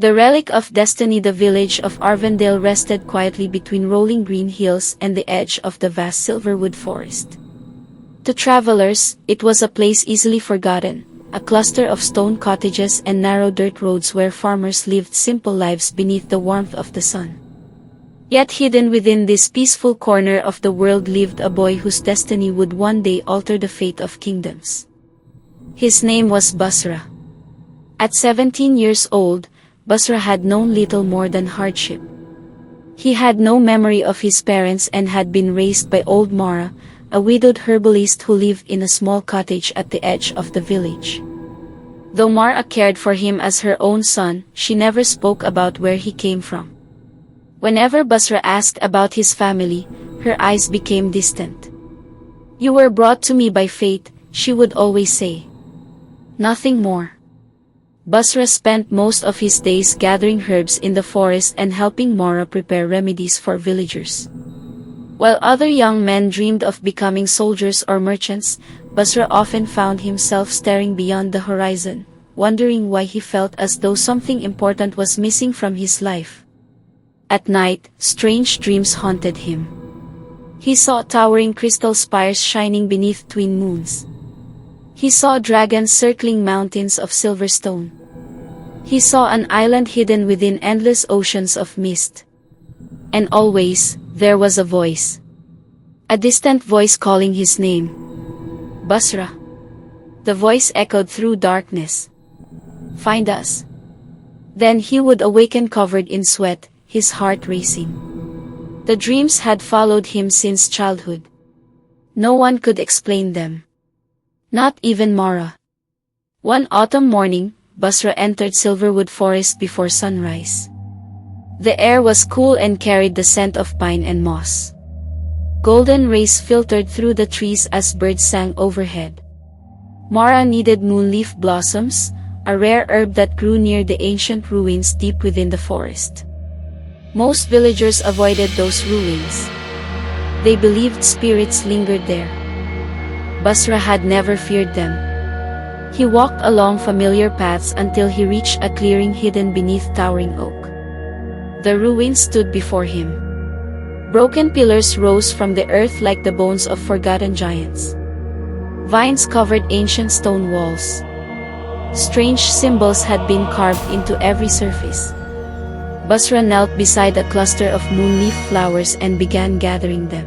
The relic of destiny. The village of Arvendale rested quietly between rolling green hills and the edge of the vast silverwood forest. To travelers, it was a place easily forgotten, a cluster of stone cottages and narrow dirt roads where farmers lived simple lives beneath the warmth of the sun. Yet hidden within this peaceful corner of the world lived a boy whose destiny would one day alter the fate of kingdoms. His name was Busra. At 17 years old, Busra had known little more than hardship. He had no memory of his parents and had been raised by old Mara, a widowed herbalist who lived in a small cottage at the edge of the village. Though Mara cared for him as her own son, she never spoke about where he came from. Whenever Busra asked about his family, her eyes became distant. "You were brought to me by fate," she would always say. Nothing more. Busra spent most of his days gathering herbs in the forest and helping Mara prepare remedies for villagers. While other young men dreamed of becoming soldiers or merchants, Busra often found himself staring beyond the horizon, wondering why he felt as though something important was missing from his life. At night, strange dreams haunted him. He saw towering crystal spires shining beneath twin moons. He saw dragons circling mountains of silver stone. He saw an island hidden within endless oceans of mist. And always, there was a voice. A distant voice calling his name. "Busra." The voice echoed through darkness. "Find us." Then he would awaken covered in sweat, his heart racing. The dreams had followed him since childhood. No one could explain them. Not even Mara. One autumn morning, Busra entered Silverwood Forest before sunrise. The air was cool and carried the scent of pine and moss. Golden rays filtered through the trees as birds sang overhead. Mara needed moonleaf blossoms, a rare herb that grew near the ancient ruins deep within the forest. Most villagers avoided those ruins. They believed spirits lingered there. Busra had never feared them. He walked along familiar paths until he reached a clearing hidden beneath towering oak. The ruins stood before him. Broken pillars rose from the earth like the bones of forgotten giants. Vines covered ancient stone walls. Strange symbols had been carved into every surface. Busra knelt beside a cluster of moonleaf flowers and began gathering them.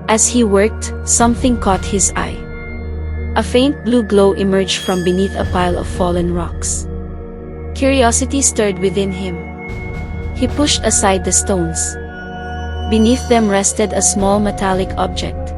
As he worked, something caught his eye. A faint blue glow emerged from beneath a pile of fallen rocks. Curiosity stirred within him. He pushed aside the stones. Beneath them rested a small metallic object.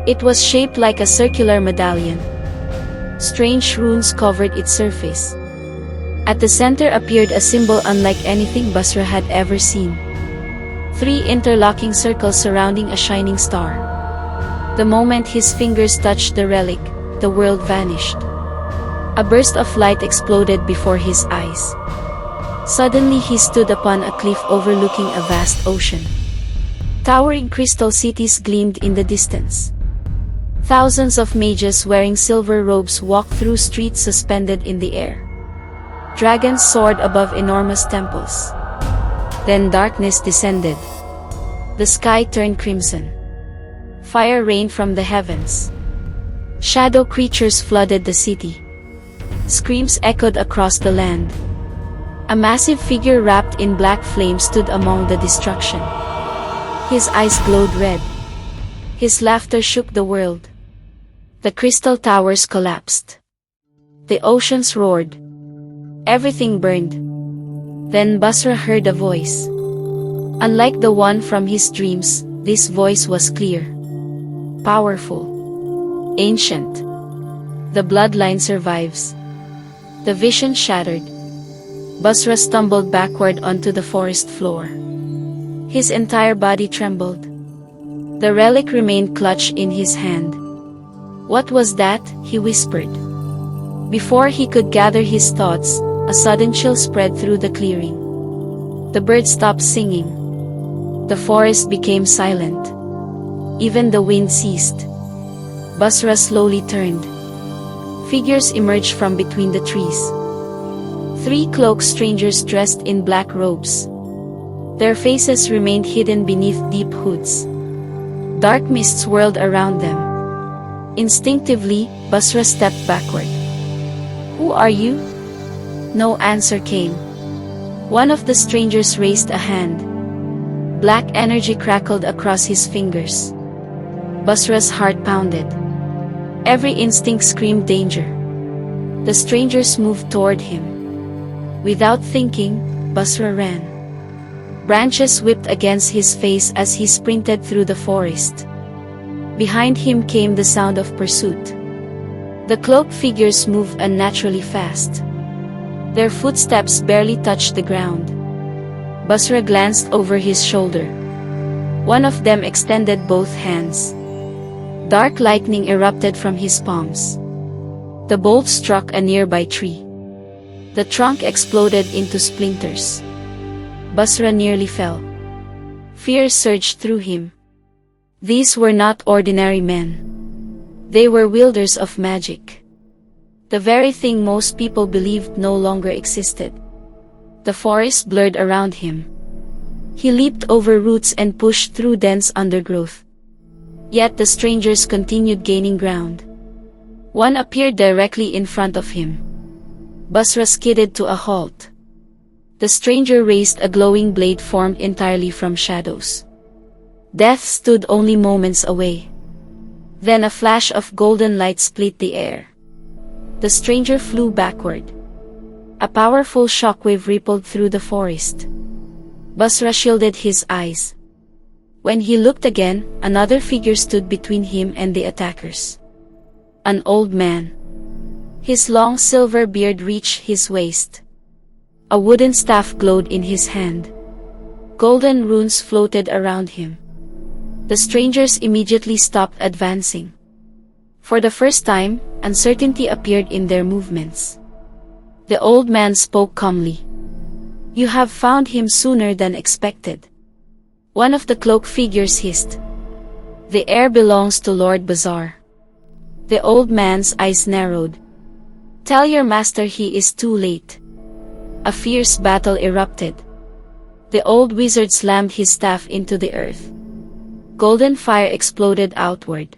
It was shaped like a circular medallion. Strange runes covered its surface. At the center appeared a symbol unlike anything Busra had ever seen. 3 interlocking circles surrounding a shining star. The moment his fingers touched the relic, the world vanished. A burst of light exploded before his eyes. Suddenly he stood upon a cliff overlooking a vast ocean. Towering crystal cities gleamed in the distance. Thousands of mages wearing silver robes walked through streets suspended in the air. Dragons soared above enormous temples. Then darkness descended. The sky turned crimson. Fire rained from the heavens. Shadow creatures flooded the city. Screams echoed across the land. A massive figure wrapped in black flame stood among the destruction. His eyes glowed red. His laughter shook the world. The crystal towers collapsed. The oceans roared. Everything burned. Then Busra heard a voice. Unlike the one from his dreams, this voice was clear. Powerful. Ancient. The bloodline survives. The vision shattered. Busra stumbled backward onto the forest floor. His entire body trembled. The relic remained clutched in his hand. "What was that?" he whispered. Before he could gather his thoughts, a sudden chill spread through the clearing. The birds stopped singing. The forest became silent. Even the wind ceased. Busra slowly turned. Figures emerged from between the trees. 3 cloaked strangers dressed in black robes. Their faces remained hidden beneath deep hoods. Dark mists swirled around them. Instinctively, Busra stepped backward. "Who are you?" No answer came. One of the strangers raised a hand. Black energy crackled across his fingers. Busra's heart pounded. Every instinct screamed danger. The strangers moved toward him. Without thinking, Busra ran. Branches whipped against his face as he sprinted through the forest. Behind him came the sound of pursuit. The cloaked figures moved unnaturally fast. Their footsteps barely touched the ground. Busra glanced over his shoulder. One of them extended both hands. Dark lightning erupted from his palms. The bolt struck a nearby tree. The trunk exploded into splinters. Busra nearly fell. Fear surged through him. These were not ordinary men. They were wielders of magic. The very thing most people believed no longer existed. The forest blurred around him. He leaped over roots and pushed through dense undergrowth. Yet the strangers continued gaining ground. One appeared directly in front of him. Busra skidded to a halt. The stranger raised a glowing blade formed entirely from shadows. Death stood only moments away. Then a flash of golden light split the air. The stranger flew backward. A powerful shockwave rippled through the forest. Busra shielded his eyes. When he looked again, another figure stood between him and the attackers. An old man. His long silver beard reached his waist. A wooden staff glowed in his hand. Golden runes floated around him. The strangers immediately stopped advancing. For the first time, uncertainty appeared in their movements. The old man spoke calmly. "You have found him sooner than expected." One of the cloaked figures hissed. "The heir belongs to Lord Bazaar." The old man's eyes narrowed. "Tell your master he is too late." A fierce battle erupted. The old wizard slammed his staff into the earth. Golden fire exploded outward.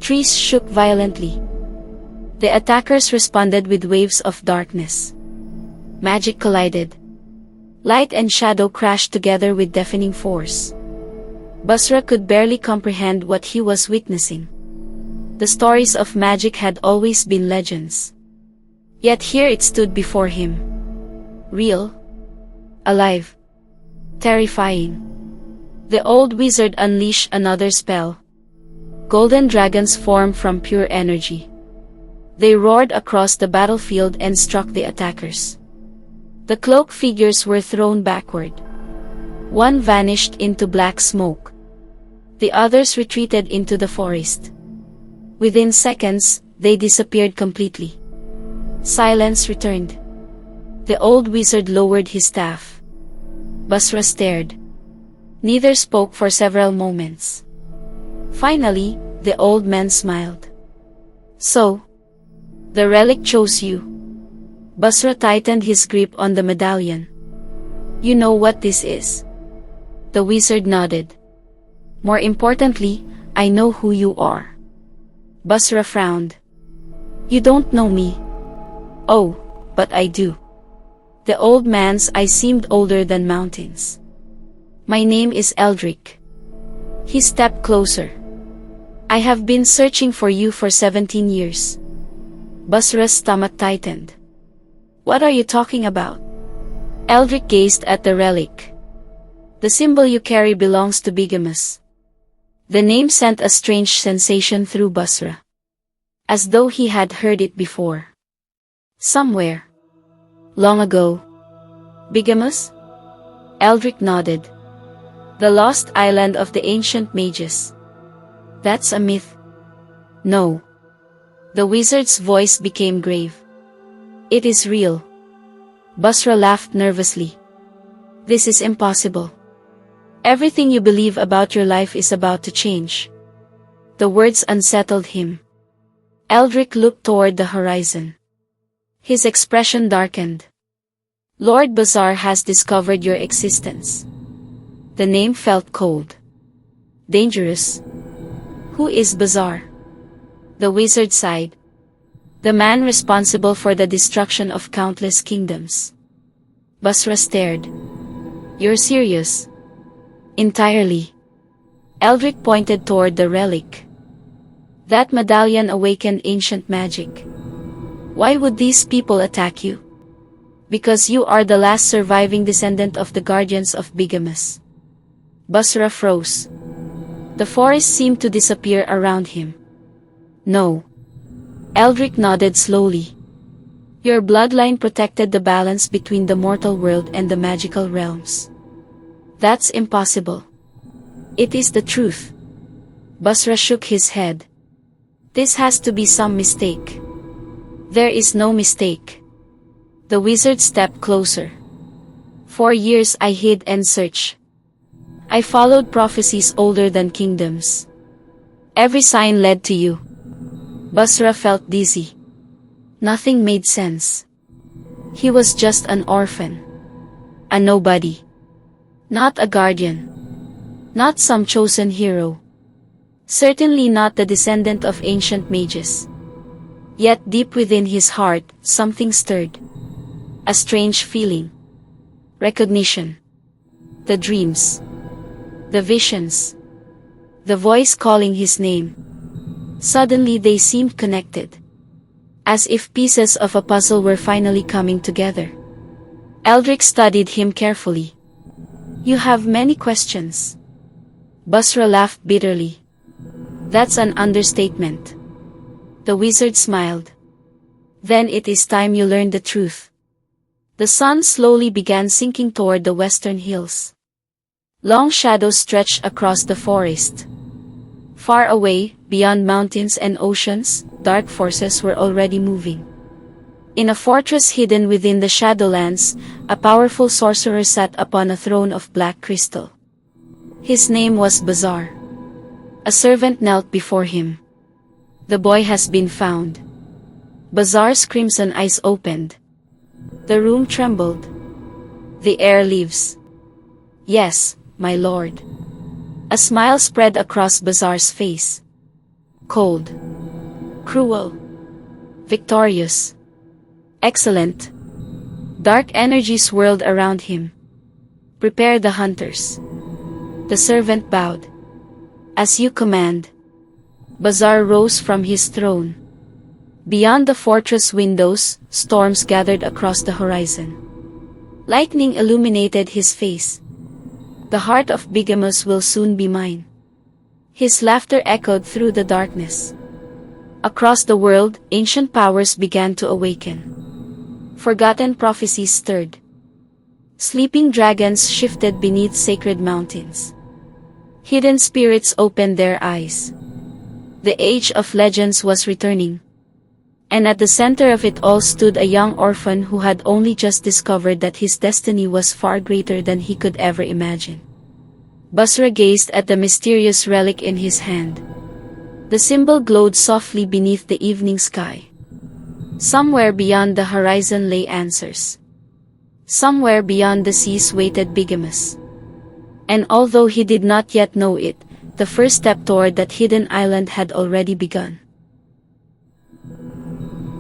Trees shook violently. The attackers responded with waves of darkness. Magic collided. Light and shadow crashed together with deafening force. Busra could barely comprehend what he was witnessing. The stories of magic had always been legends. Yet here it stood before him. Real. Alive. Terrifying. The old wizard unleashed another spell. Golden dragons formed from pure energy. They roared across the battlefield and struck the attackers. The cloaked figures were thrown backward. One vanished into black smoke. The others retreated into the forest. Within seconds, they disappeared completely. Silence returned. The old wizard lowered his staff. Busra stared. Neither spoke for several moments. Finally, the old man smiled. "So, the relic chose you." Busra tightened his grip on the medallion. "You know what this is?" The wizard nodded. "More importantly, I know who you are." Busra frowned. "You don't know me." "Oh, but I do." The old man's eyes seemed older than mountains. "My name is Eldric." He stepped closer. "I have been searching for you for 17 years. Busra's stomach tightened. "What are you talking about?" Eldric gazed at the relic. "The symbol you carry belongs to Bigamus." The name sent a strange sensation through Busra. As though he had heard it before. Somewhere. Long ago. Bigamus? Eldric nodded. "The lost island of the ancient mages." "That's a myth." "No." The wizard's voice became grave. "It is real." Busra laughed nervously. "This is impossible. Everything you believe about your life is about to change." The words unsettled him. Eldric looked toward the horizon. His expression darkened. Lord Busra has discovered your existence. The name felt cold. Dangerous. Who is Busra? The wizard sighed. The man responsible for the destruction of countless kingdoms. Busra stared. You're serious? Entirely. Eldric pointed toward the relic. That medallion awakened ancient magic. Why would these people attack you? Because you are the last surviving descendant of the guardians of Bigamus. Busra froze. The forest seemed to disappear around him. No. Eldric nodded slowly. Your bloodline protected the balance between the mortal world and the magical realms. That's impossible. It is the truth. Busra shook his head. This has to be some mistake. There is no mistake. The wizard stepped closer. For years I hid and searched. I followed prophecies older than kingdoms. Every sign led to you. Busra felt dizzy. Nothing made sense. He was just an orphan. A nobody. Not a guardian. Not some chosen hero. Certainly not the descendant of ancient mages. Yet deep within his heart, something stirred. A strange feeling. Recognition. The dreams. The visions. The voice calling his name. Suddenly they seemed connected. As if pieces of a puzzle were finally coming together. Eldric studied him carefully. You have many questions. Busra laughed bitterly. That's an understatement. The wizard smiled. Then it is time you learn the truth. The sun slowly began sinking toward the western hills. Long shadows stretched across the forest. Far away, beyond mountains and oceans, dark forces were already moving. In a fortress hidden within the Shadowlands, a powerful sorcerer sat upon a throne of black crystal. His name was Busra. A servant knelt before him. The boy has been found. Busra's crimson eyes opened. The room trembled. The heir lives. Yes, my lord. A smile spread across Busra's face. Cold. Cruel. Victorious. Excellent. Dark energy swirled around him. Prepare the hunters. The servant bowed. As you command. Busra rose from his throne. Beyond the fortress windows, storms gathered across the horizon. Lightning illuminated his face. The heart of Bigamus will soon be mine. His laughter echoed through the darkness. Across the world, ancient powers began to awaken. Forgotten prophecies stirred. Sleeping dragons shifted beneath sacred mountains. Hidden spirits opened their eyes. The age of legends was returning. And at the center of it all stood a young orphan who had only just discovered that his destiny was far greater than he could ever imagine. Busra gazed at the mysterious relic in his hand. The symbol glowed softly beneath the evening sky. Somewhere beyond the horizon lay answers. Somewhere beyond the seas waited Bigamus. And although he did not yet know it, the first step toward that hidden island had already begun.